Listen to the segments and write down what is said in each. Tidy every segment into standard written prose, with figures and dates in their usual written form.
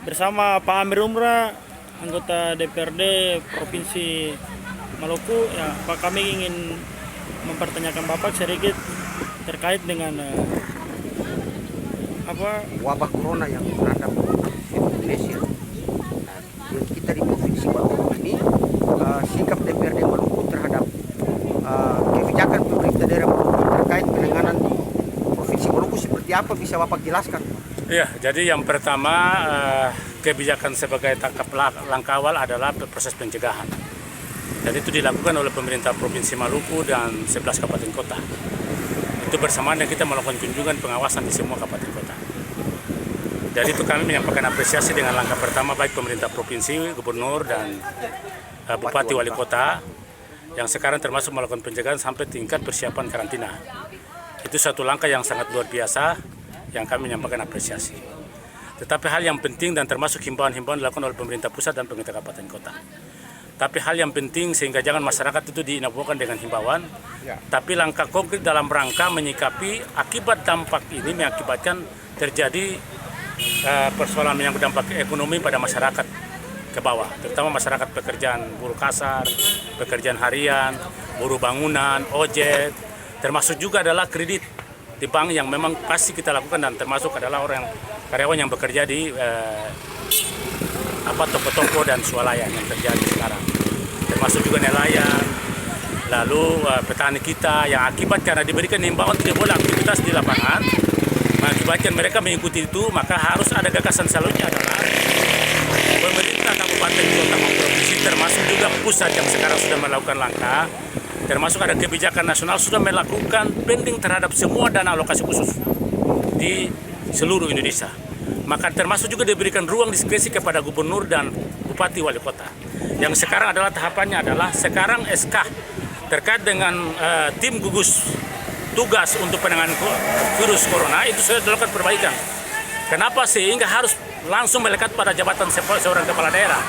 bersama Pak Amir Umrah, anggota DPRD Provinsi Maluku. Ya, Pak, kami ingin mempertanyakan Bapak sedikit terkait dengan wabah corona yang melanda Indonesia. Nah, kita di Provinsi Maluku ini sikap DPRD Maluku terhadap kebijakan pemerintah daerah Maluku terkait penanganan di Provinsi Maluku seperti apa, bisa Bapak jelaskan? Ya, jadi yang pertama kebijakan sebagai tangkap langkah awal adalah proses pencegahan. Dan itu dilakukan oleh pemerintah Provinsi Maluku dan 11 kabupaten kota. Itu bersamaan dengan kita melakukan kunjungan pengawasan di semua kabupaten kota. Jadi itu kami menyampaikan apresiasi dengan langkah pertama baik pemerintah provinsi, gubernur dan bupati wali kota yang sekarang termasuk melakukan pencegahan sampai tingkat persiapan karantina. Itu satu langkah yang sangat luar biasa yang kami menyampaikan apresiasi. Tetapi hal yang penting dan termasuk himbauan-himbauan dilakukan oleh pemerintah pusat dan pemerintah kabupaten kota. Tapi hal yang penting sehingga jangan masyarakat itu diinfokan dengan himbauan, tapi langkah konkret dalam rangka menyikapi akibat dampak ini mengakibatkan terjadi persoalan yang berdampak ekonomi pada masyarakat ke bawah, terutama masyarakat pekerjaan buruh kasar, pekerjaan harian, buruh bangunan, ojek, termasuk juga adalah kredit di bank yang memang pasti kita lakukan, dan termasuk adalah karyawan yang bekerja di toko-toko dan swalayan yang terjadi sekarang, termasuk juga nelayan, lalu petani kita yang akibat karena diberikan himbauan tidak boleh aktivitas di lapangan, mengakibatkan mereka mengikuti itu, maka harus ada gagasan selanjutnya adalah pemerintah kabupaten kota maupun provinsi termasuk juga pusat yang sekarang sudah melakukan langkah, termasuk ada kebijakan nasional sudah melakukan pending terhadap semua dana alokasi khusus di seluruh Indonesia. Maka termasuk juga diberikan ruang diskresi kepada gubernur dan bupati wali kota. Yang sekarang adalah tahapannya adalah sekarang SK terkait dengan tim gugus tugas untuk penanganan virus corona itu sudah dilakukan perbaikan. Kenapa? Sehingga harus langsung melekat pada jabatan seorang kepala daerah.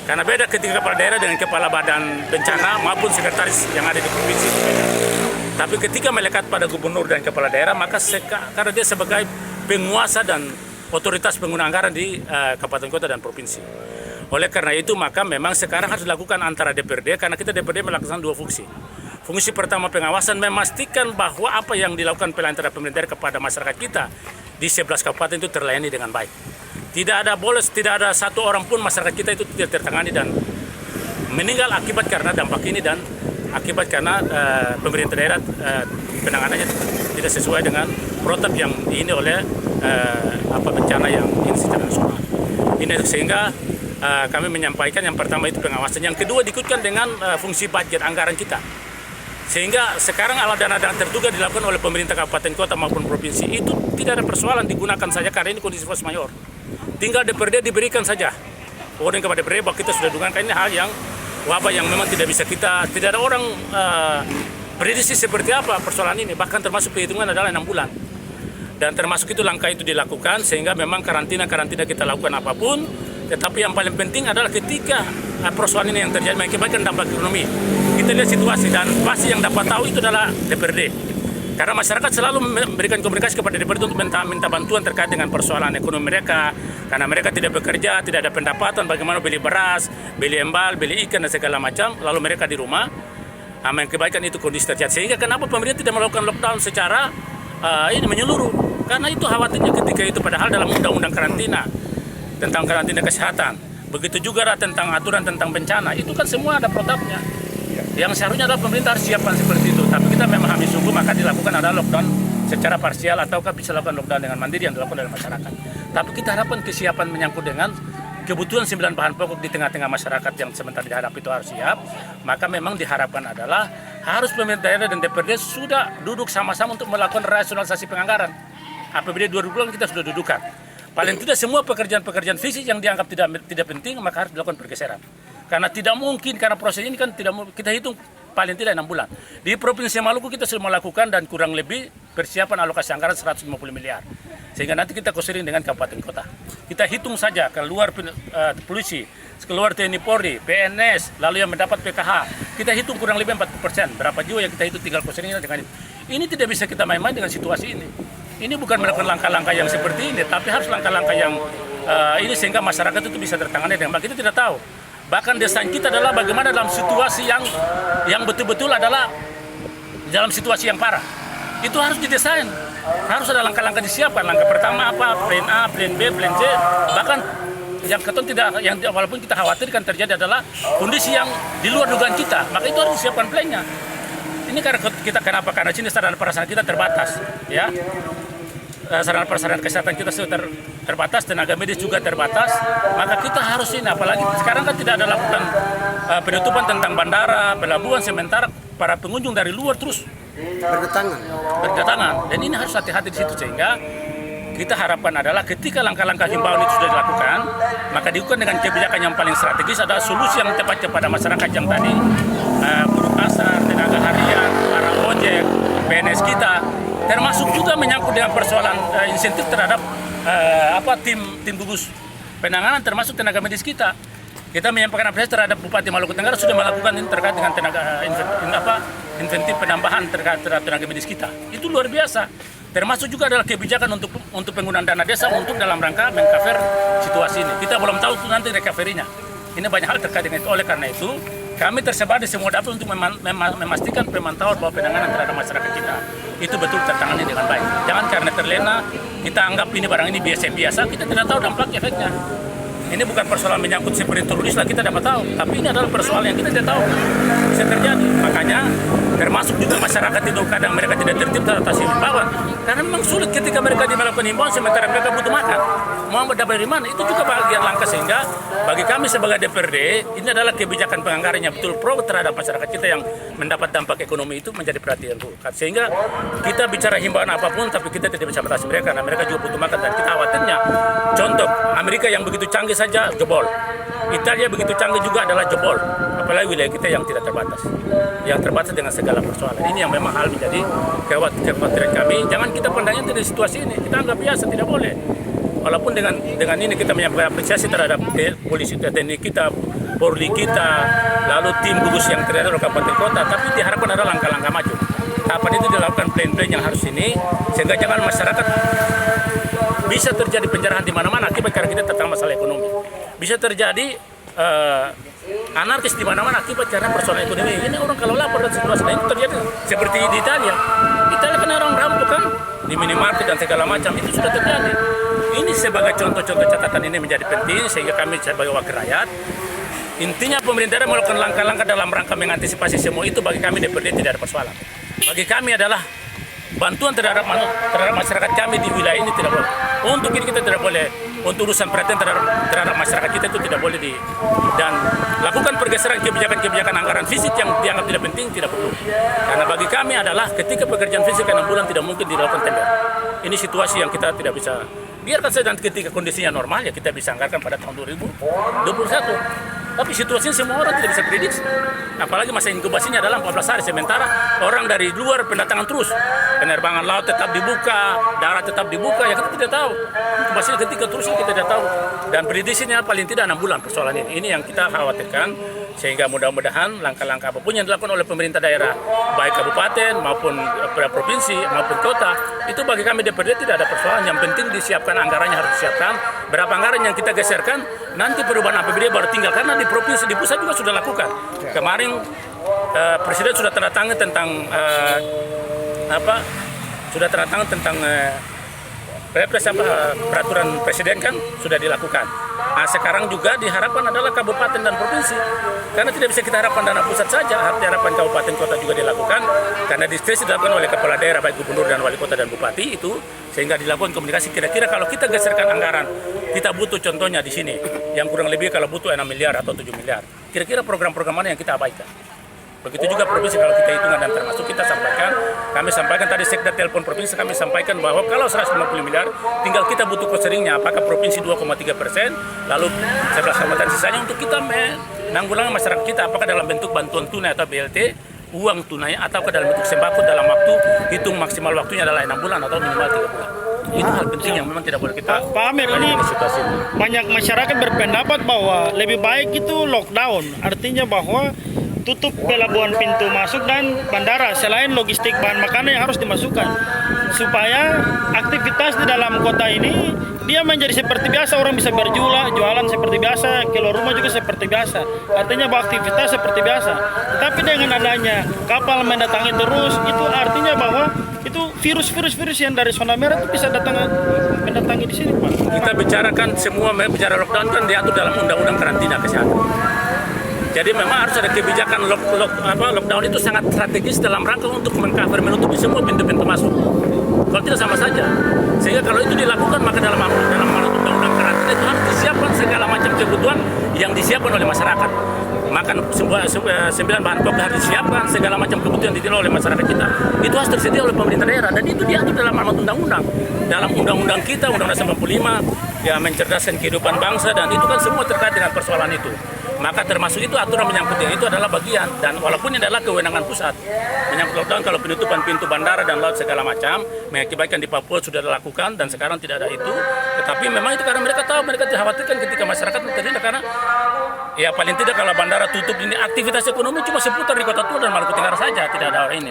Karena beda ketika kepala daerah dengan kepala badan bencana maupun sekretaris yang ada di provinsi. Tapi ketika melekat pada gubernur dan kepala daerah, maka karena dia sebagai penguasa dan otoritas pengguna anggaran di kabupaten kota dan provinsi. Oleh karena itu maka memang sekarang harus dilakukan antara DPRD, karena kita DPRD melakukan dua fungsi. Fungsi pertama pengawasan, memastikan bahwa apa yang dilakukan pelayanan pemerintah kepada masyarakat kita di 11 kabupaten itu terlayani dengan baik. Tidak ada satu orang pun masyarakat kita itu tidak tertangani dan meninggal akibat karena dampak ini dan akibat karena pemerintah daerah penanganannya tidak sesuai dengan protap yang ini oleh bencana yang ini secara nasional. Ini sehingga kami menyampaikan yang pertama itu pengawasan, yang kedua diikutkan dengan fungsi budget anggaran kita. Sehingga sekarang dana-dana terduga dilakukan oleh pemerintah kabupaten kota maupun provinsi itu tidak ada persoalan, digunakan saja karena ini kondisi force majeure. Tinggal DPRD diberikan saja warning kepada DPRD bahwa kita sudah dugakan ini hal yang wabah yang memang tidak ada orang prediksi seperti apa persoalan ini, bahkan termasuk perhitungan adalah 6 bulan. Dan termasuk itu langkah itu dilakukan sehingga memang karantina kita lakukan apapun, tetapi yang paling penting adalah ketika persoalan ini yang terjadi mengakibatkan dampak ekonomi, kita lihat situasi dan pasti yang dapat tahu itu adalah DPRD. Karena masyarakat selalu memberikan komunikasi kepada DPRD untuk minta bantuan terkait dengan persoalan ekonomi mereka, karena mereka tidak bekerja, tidak ada pendapatan, bagaimana beli beras, beli embal, beli ikan dan segala macam, lalu mereka di rumah, mengakibatkan itu kondisi terjadi. Sehingga kenapa pemerintah tidak melakukan lockdown secara menyeluruh? Karena itu khawatirnya ketika itu, padahal dalam undang-undang karantina tentang karantina kesehatan, begitu juga tentang aturan tentang bencana, itu kan semua ada protapnya. Yang seharusnya adalah pemerintah harus siapkan seperti itu. Tapi kita memahami sungguh, maka dilakukan adalah lockdown secara parsial ataukah bisa lakukan lockdown dengan mandiri yang dilakukan oleh masyarakat. Tapi kita harapkan kesiapan menyangkut dengan kebutuhan 9 bahan pokok di tengah-tengah masyarakat yang sebentar dihadapi itu harus siap. Maka memang diharapkan adalah harus pemerintah daerah dan DPRD sudah duduk sama-sama untuk melakukan rasionalisasi penganggaran. APBD 2020 kita sudah dudukan. Paling tidak semua pekerjaan-pekerjaan fisik yang dianggap tidak penting maka harus dilakukan pergeseran. Karena tidak mungkin, karena proses ini kan tidak mungkin, kita hitung paling tidak 6 bulan. Di Provinsi Maluku kita sudah melakukan dan kurang lebih persiapan alokasi anggaran 150 miliar. Sehingga nanti kita kosirin dengan kabupaten kota. Kita hitung saja keluar polisi, keluar TNI Polri, PNS, lalu yang mendapat PKH. Kita hitung kurang lebih 40%. Berapa jiwa yang kita hitung tinggal kosirin dengan itu. Ini tidak bisa kita main-main dengan situasi ini. Ini bukan melakukan langkah-langkah yang seperti ini, tapi harus langkah-langkah yang ini sehingga masyarakat itu bisa tertangani dengan baik. Kita tidak tahu. Bahkan desain kita adalah bagaimana dalam situasi yang betul-betul adalah dalam situasi yang parah. Itu harus didesain. Harus ada langkah-langkah disiapkan. Langkah pertama apa? Plan A, plan B, plan C. Bahkan yang walaupun kita khawatirkan terjadi adalah kondisi yang di luar dugaan kita. Maka itu harus disiapkan plannya. Ini karena kita kenapa? Karena sini sarana prasarana kita terbatas, ya. Sarana prasarana kesehatan kita sudah terbatas, tenaga medis juga terbatas, maka kita harus ini, apalagi sekarang kan tidak ada lakukan penutupan tentang bandara, pelabuhan, sementara para pengunjung dari luar terus berdatangan, dan ini harus hati-hati di situ, sehingga kita harapkan adalah ketika langkah-langkah himbauan itu sudah dilakukan, maka dilakukan dengan kebijakan yang paling strategis, adalah solusi yang tepat kepada masyarakat yang tadi, buruh pasar, tenaga harian, para ojek, PNS kita, termasuk juga menyangkut dengan persoalan insentif terhadap tim gugus penanganan, termasuk tenaga medis kita. Kita menyampaikan apresiasi terhadap Bupati Maluku Tenggara sudah melakukan ini terkait dengan insentif penambahan terhadap tenaga medis kita. Itu luar biasa. Termasuk juga adalah kebijakan untuk penggunaan dana desa untuk dalam rangka mengcover situasi ini. Kita belum tahu nanti recovery-nya. Ini banyak hal terkait dengan itu. Oleh karena itu, kami tersebar di semua dapur untuk memastikan pemantauan bahwa penanganan terhadap masyarakat kita itu betul tertangani dengan baik. Jangan karena terlena kita anggap ini barang ini biasa-biasa, kita tidak tahu dampak efeknya. Ini bukan persoalan menyangkut seperti teroris lah, kita dapat tahu, tapi ini adalah persoalan yang kita tidak tahu bisa terjadi. Makanya termasuk juga masyarakat itu kadang mereka tidak tertib atas himbauan, karena memang sulit ketika mereka melakukan himbauan sementara mereka butuh makan. Mau dapat dari mana? Itu juga bagian langkah, sehingga bagi kami sebagai DPRD ini adalah kebijakan penganggarannya betul pro terhadap masyarakat kita yang mendapat dampak ekonomi itu menjadi perhatian bukan. Sehingga kita bicara himbauan apapun, tapi kita tidak bisa batasi mereka karena mereka juga butuh makan, dan kita khawatirnya contoh Amerika yang begitu canggih saja jebol, Italia begitu canggih juga adalah jebol, apalagi wilayah kita yang tidak terbatas, yang terbatas dengan segala persoalan. Ini yang memang hal menjadi kekhawatiran kami. Jangan kita pandangnya dari situasi ini, kita anggap biasa, tidak boleh. Walaupun dengan ini kita menyampaikan apresiasi terhadap polisi TNI kita, Polri kita, lalu tim gugus yang terjadi di kabupaten kota, tapi diharapkan ada langkah-langkah maju. Tahapan itu dilakukan plan-plan yang harus ini, sehingga jangan masyarakat bisa terjadi penjarahan di mana-mana akibat karena kita tentang masalah ekonomi. Bisa terjadi anarkis di mana-mana akibat karena persoalan ekonomi. Ini orang kalau lapor dan situasi itu terjadi seperti di Italia. Italia kan orang rampok kan di minimarket dan segala macam, itu sudah terjadi. Ini sebagai contoh-contoh catatan ini menjadi penting, sehingga kami sebagai wakil rakyat, intinya pemerintah melakukan langkah-langkah dalam rangka mengantisipasi semua itu. Bagi kami DPRD tidak ada persoalan. Bagi kami adalah bantuan terhadap masyarakat kami di wilayah ini tidak boleh. Untuk ini kita tidak boleh, untuk urusan perhatian terhadap masyarakat kita itu tidak boleh dan lakukan pergeseran kebijakan-kebijakan anggaran fisik yang dianggap tidak penting tidak perlu. Karena bagi kami adalah ketika pekerjaan fisik 6 bulan tidak mungkin dilakukan tender. Ini situasi yang kita tidak bisa biarkan saja, nanti ketika kondisinya normal ya kita bisa anggarkan pada tahun 2021. Tapi situasinya semua orang tidak bisa prediksi. Apalagi masa inkubasinya adalah 14 hari, sementara orang dari luar pendatangan terus. Penerbangan laut tetap dibuka, darat tetap dibuka, ya kita tidak tahu. Inkubasinya ketika terus kita tidak tahu. Dan prediksinya paling tidak 6 bulan persoalan ini. Ini yang kita khawatirkan, sehingga mudah-mudahan langkah-langkah apapun yang dilakukan oleh pemerintah daerah, baik kabupaten maupun provinsi maupun kota, itu bagi kami DPRD tidak ada persoalan. Yang penting disiapkan anggarannya, harus disiapkan. Berapa anggaran yang kita geserkan, nanti perubahan APBD baru tinggal, karena di provinsi, di pusat juga sudah lakukan. Kemarin Presiden sudah tanda tangan tentang peraturan Presiden kan sudah dilakukan. Nah, sekarang juga diharapkan adalah kabupaten dan provinsi, karena tidak bisa kita harapkan dana pusat saja, harus diharapkan kabupaten kota juga dilakukan, karena diskresi dilakukan oleh kepala daerah baik gubernur dan wali kota dan bupati itu, sehingga dilakukan komunikasi. Kira-kira kalau kita geserkan anggaran, kita butuh contohnya di sini yang kurang lebih kalau butuh 6 miliar atau 7 miliar, kira-kira program-program mana yang kita abaikan. Begitu juga provinsi kalau kita hitungan, dan termasuk kami sampaikan tadi sekda telepon provinsi, kami sampaikan bahwa kalau 150 miliar tinggal kita butuh cost-sharing-nya, apakah provinsi 2,3%, lalu 11,3% sisanya untuk kita menanggulangi masyarakat kita, apakah dalam bentuk bantuan tunai atau BLT, uang tunai, atau dalam bentuk sembako dalam waktu, hitung maksimal waktunya adalah 6 bulan atau minimal 3 bulan. Itu hal penting yang memang tidak boleh kita. Pak Amir, ini banyak masyarakat berpendapat bahwa lebih baik itu lockdown, artinya bahwa tutup pelabuhan pintu masuk dan bandara, selain logistik bahan makanan yang harus dimasukkan. supaya aktivitas di dalam kota ini dia menjadi seperti biasa, orang bisa jualan seperti biasa, keluar rumah juga seperti biasa, artinya bahwa aktivitas seperti biasa. Tetapi dengan adanya kapal mendatangi terus, itu artinya bahwa itu virus-virus yang dari zona merah itu bisa mendatangi di sini, Pak. Kita bicarakan semua bicara lockdown kan diatur dalam undang-undang karantina kesehatan. Jadi memang harus ada kebijakan lockdown itu sangat strategis dalam rangka untuk mengcover, menutupi semua pintu-pintu masuk. Kalau tidak sama saja. Sehingga kalau itu dilakukan maka dalam undang-undang karantina itu harus disiapkan segala macam kebutuhan yang disiapkan oleh masyarakat. Makan 9 bahan pokok harus disiapkan, segala macam kebutuhan diterima oleh masyarakat kita. Itu harus tersedia oleh pemerintah daerah dan itu diatur dalam amanat undang-undang. Dalam undang-undang kita, Undang-Undang 95, ya mencerdaskan kehidupan bangsa dan itu kan semua terkait dengan persoalan itu. Maka termasuk itu aturan menyangkutnya itu adalah bagian dan walaupun ini adalah kewenangan pusat menyangkut lockdown kalau penutupan pintu bandara dan laut segala macam mengakibatkan di Papua sudah dilakukan dan sekarang tidak ada itu, tetapi memang itu karena mereka tahu, mereka dikhawatirkan ketika masyarakat tertindak karena ya paling tidak kalau bandara tutup ini aktivitas ekonomi cuma seputar di Kota Tua dan Maluku Tenggara saja, tidak ada orang ini.